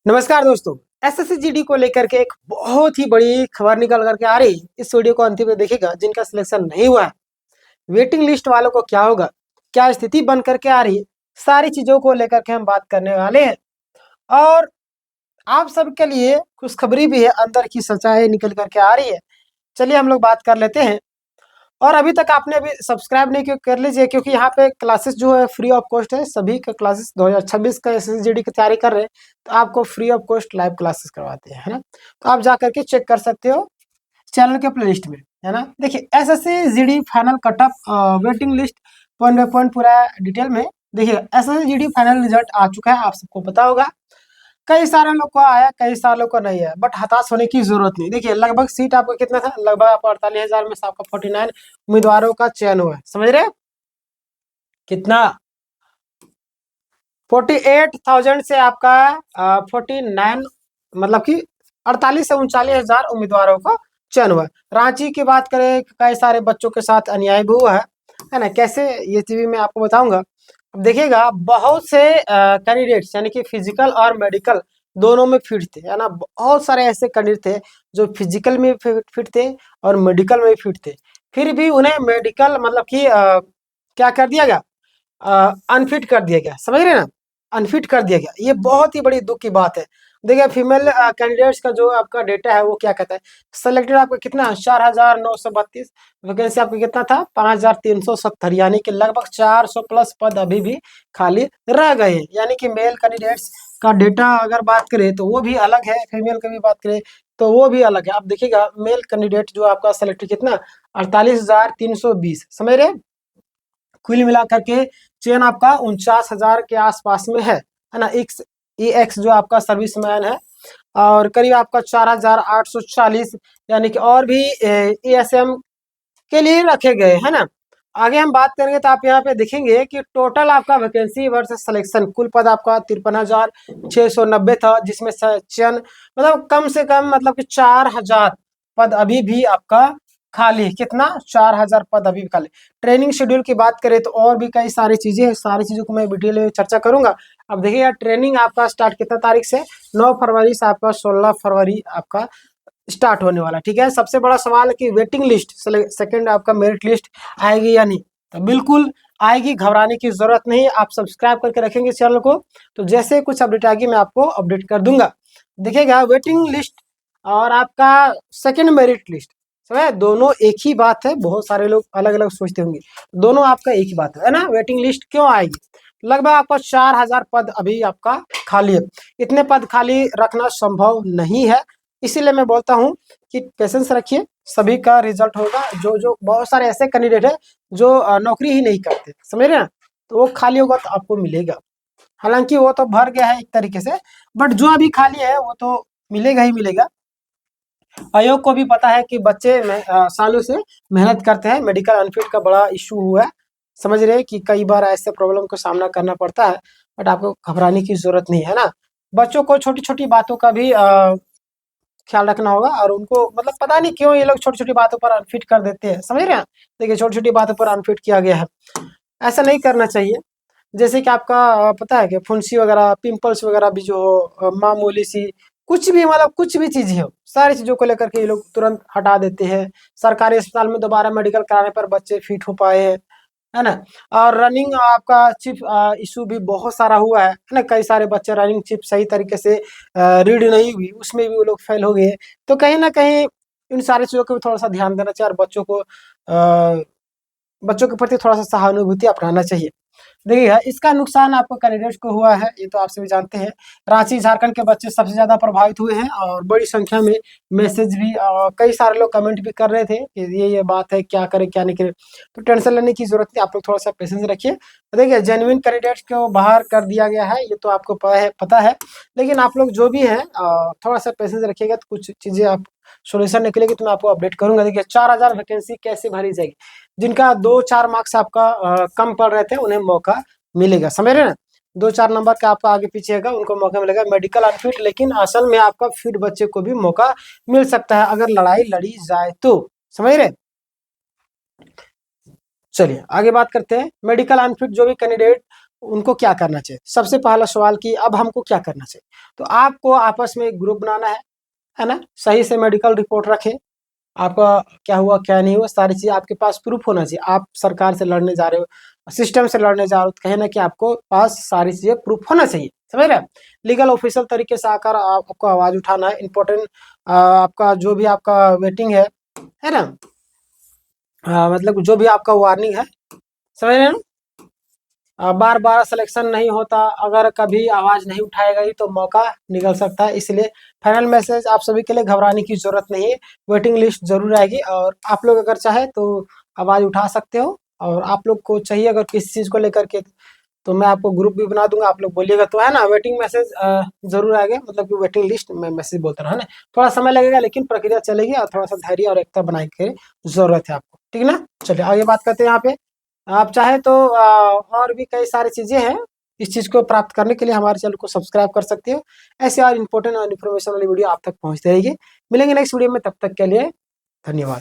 नमस्कार दोस्तों। SSC GD को लेकर के एक बहुत ही बड़ी खबर निकल करके आ रही है। इस वीडियो को अंतिम में देखिएगा। जिनका सिलेक्शन नहीं हुआ है, वेटिंग लिस्ट वालों को क्या होगा, क्या स्थिति बन करके आ रही है, सारी चीजों को लेकर के हम बात करने वाले हैं। और आप सबके लिए खुशखबरी भी है, अंदर की सच्चाई निकल करके आ रही है। चलिए हम लोग बात कर लेते हैं। और अभी तक आपने अभी सब्सक्राइब नहीं किया कर लीजिए, क्योंकि यहाँ पे क्लासेस जो है फ्री ऑफ कॉस्ट है। सभी का क्लासेस 2026 का एसएसजीडी की तैयारी कर रहे हैं तो आपको free of cost live classes करवाते हैं, है ना। तो आप जा करके चेक कर सकते हो चैनल के प्लेलिस्ट में, है ना। देखिए SSC GD final cut off waiting list point by point पूरा डिटेल में देखिए। एसएससीजीडी फाइनल रिजल्ट आ चुका है, आप सबको पता होगा। कई सारे लोग को आया, कई सालों को नहीं है, बट हताश होने की जरूरत नहीं। देखिए लगभग सीट आपका कितना था, लगभग आपको 48,000 में से आपका 49 उम्मीदवारों का चयन हुआ है। समझ रहे हैं? कितना 48,000 से आपका 49 मतलब कि 48 से 39,000 उम्मीदवारों का चयन हुआ। रांची की बात करें, कई सारे बच्चों के साथ अन्याय भी हुआ है ना। कैसे, ये चीज मैं आपको बताऊंगा। अब देखिएगा, बहुत से कैंडिडेट्स यानी कि फिजिकल और मेडिकल दोनों में फिट थे, है ना। बहुत सारे ऐसे कैंडिडेट थे जो फिजिकल में फिट थे और मेडिकल में फिट थे, फिर भी उन्हें मेडिकल मतलब कि क्या कर दिया गया, अनफिट कर दिया गया। समझ रहे हैं ना, अनफिट कर दिया गया। ये बहुत ही बड़ी दुख की बात है। देखिए फीमेल कैंडिडेट्स का जो आपका डेटा है वो क्या कहता है, सिलेक्टेड आपका कितना 4,932 वैकेंसी, आपका कितना था 5,370, यानी कि लगभग 400 प्लस पद अभी भी खाली रह गए हैं। यानी कि मेल कैंडिडेट्स का डेटा अगर बात करें तो वो भी अलग है, फीमेल का भी बात करें तो वो भी अलग है। आप देखिएगा मेल कैंडिडेट जो आपका सिलेक्टेड कितना 48,320, समझ रहे हैं। कुल मिलाकर के चयन आपका 49,000 के आसपास में है ना। एक्स जो आपका सर्विसमैन है, और करीब आपका 4,840 यानी कि और भी एएसएम के लिए रखे गए, है ना। आगे हम बात करेंगे तो आप यहाँ पे देखेंगे कि टोटल आपका वैकेंसी वर्सेस सिलेक्शन, कुल पद आपका 53,690 था, जिसमें से चयन मतलब कम से कम मतलब कि 4,000 पद अभी भी आपका खाली। कितना 4,000 पद अभी भी खाली। ट्रेनिंग शेड्यूल की बात करें तो और भी कई सारी चीजें हैं, सारी चीजों को मैं डिटेल में चर्चा करूंगा। अब देखिएगा ट्रेनिंग आपका स्टार्ट कितना तारीख से, 9 फरवरी से आपका 16 फरवरी आपका स्टार्ट होने वाला। ठीक है, सबसे बड़ा सवाल है कि वेटिंग लिस्ट सेकंड आपका मेरिट लिस्ट आएगी या नहीं। तो बिल्कुल आएगी, घबराने की जरूरत नहीं। आप सब्सक्राइब करके रखेंगे चैनल को तो जैसे कुछ अपडेट आएगी मैं आपको अपडेट कर दूंगा। देखिएगा वेटिंग लिस्ट और आपका सेकंड मेरिट लिस्ट, समझे, दोनों एक ही बात है। बहुत सारे लोग अलग अलग सोचते होंगे, दोनों आपका एक ही बात है ना। वेटिंग लिस्ट क्यों आएगी, लगभग आपका 4,000 पद अभी आपका खाली है। इतने पद खाली रखना संभव नहीं है, इसीलिए मैं बोलता हूँ कि पेशेंस रखिए, सभी का रिजल्ट होगा। जो जो बहुत सारे ऐसे कैंडिडेट है जो नौकरी ही नहीं करते, समझ रहे हैं, तो वो खाली होगा तो आपको मिलेगा। हालांकि वो तो भर गया है एक तरीके से, बट जो अभी खाली है वो तो मिलेगा ही मिलेगा। आयोग को भी पता है कि बच्चे सालों से मेहनत करते हैं। मेडिकल अनफिट का बड़ा इशू हुआ है, समझ रहे हैं कि कई बार ऐसे प्रॉब्लम का सामना करना पड़ता है, बट आपको घबराने की जरूरत नहीं है ना। बच्चों को छोटी छोटी बातों का भी ख्याल रखना होगा, और उनको मतलब पता नहीं क्यों ये लोग छोटी छोटी बातों पर अनफिट कर देते हैं, समझ रहे हैं। देखिए छोटी छोटी बातों पर अनफिट किया गया है, ऐसा नहीं करना चाहिए। जैसे कि आपका पता है कि फुंसी वगैरह, पिंपल्स वगैरह भी जो हो, मामूली सी कुछ भी मतलब कुछ भी चीजें हो, सारी चीजों को लेकर के ये लोग तुरंत हटा देते हैं। सरकारी अस्पताल में दोबारा मेडिकल कराने पर बच्चे फिट हो पाए हैं, है ना। और रनिंग आपका चिप इशू भी बहुत सारा हुआ है ना। कई सारे बच्चे रनिंग चिप सही तरीके से रीड नहीं हुई, उसमें भी वो लोग फेल हो गए। तो कहीं ना कहीं इन सारी चीजों को भी थोड़ा सा ध्यान देना चाहिए, और बच्चों के प्रति थोड़ा सा सहानुभूति अपनाना चाहिए। देखिए इसका नुकसान आपको कैंडिडेट्स को हुआ है, ये तो आप सभी जानते हैं। रांची झारखंड के बच्चे सबसे ज्यादा प्रभावित हुए हैं, और बड़ी संख्या में मैसेज भी कई सारे लोग कमेंट भी कर रहे थे कि ये बात है, क्या करें क्या नहीं करें। तो टेंशन लेने की जरूरत नहीं, आप लोग थोड़ा सा पेशेंस रखिए। देखिए जेन्युइन कैंडिडेट्स को बाहर कर दिया गया है, ये तो आपको पता है। लेकिन आप लोग जो भी हैं थोड़ा सा पेशेंस रखिएगा तो कुछ चीजें आप सोल्यूशन निकलेगी तो मैं आपको अपडेट करूंगा। देखिए 4,000 वैकेंसी कैसे भरी जाएगी, जिनका 2-4 मार्क्स आपका कम पड़ रहे थे उन्हें मौका मिलेगा, समझ रहे हैं ना। 2-4 नंबर का आपका आगे पीछे होगा उनको मौका मिलेगा। मेडिकल अनफिट, लेकिन असल में आपका फिट बच्चे को भी मौका मिल सकता है अगर लड़ाई लड़ी जाए तो, समझ रहे। चलिए आगे बात करते हैं। मेडिकल अनफिट जो भी कैंडिडेट उनको क्या करना चाहिए। सबसे पहला सवाल कि अब हमको क्या करना चाहिए, तो आपको आपस में एक ग्रुप बनाना है ना, सही से मेडिकल रिपोर्ट रखें, आपका क्या हुआ क्या नहीं हुआ सारी चीज़ आपके पास प्रूफ होना चाहिए। आप सरकार से लड़ने जा रहे हो, सिस्टम से लड़ने जा रहे हो, तो कहीं ना कि आपको पास सारी चीज़ें प्रूफ होना चाहिए, समझ रहे हैं। लीगल ऑफिशियल तरीके से आकर आपको आवाज़ उठाना है। इम्पोर्टेंट आपका जो भी आपका वेटिंग है ना, मतलब जो भी आपका वार्निंग है, समझ रहे हैं ना। बार बार सिलेक्शन नहीं होता, अगर कभी आवाज़ नहीं उठाएगा ही तो मौका निकल सकता है। इसलिए फाइनल मैसेज आप सभी के लिए, घबराने की ज़रूरत नहीं है, वेटिंग लिस्ट ज़रूर आएगी और आप लोग अगर चाहे तो आवाज़ उठा सकते हो। और आप लोग को चाहिए अगर किसी चीज़ को लेकर के, तो मैं आपको ग्रुप भी बना दूंगा, आप लोग बोलिएगा तो, है ना। वेटिंग मैसेज ज़रूर आएगा, मतलब कि वेटिंग लिस्ट में मैसेज बोलता रहा है ना। थोड़ा समय लगेगा लेकिन प्रक्रिया चलेगी, और थोड़ा सा धैर्य और एकता बनाए के ज़रूरत है आपको, ठीक है ना। चलिए आगे बात करते हैं। यहाँ पे आप चाहे तो और भी कई सारी चीज़ें हैं, इस चीज़ को प्राप्त करने के लिए हमारे चैनल को सब्सक्राइब कर सकते हो। ऐसे और इम्पोर्टेंट और इन्फॉर्मेशन वाली वीडियो आप तक पहुँचती रहेगी। मिलेंगे नेक्स्ट वीडियो में, तब तक के लिए धन्यवाद।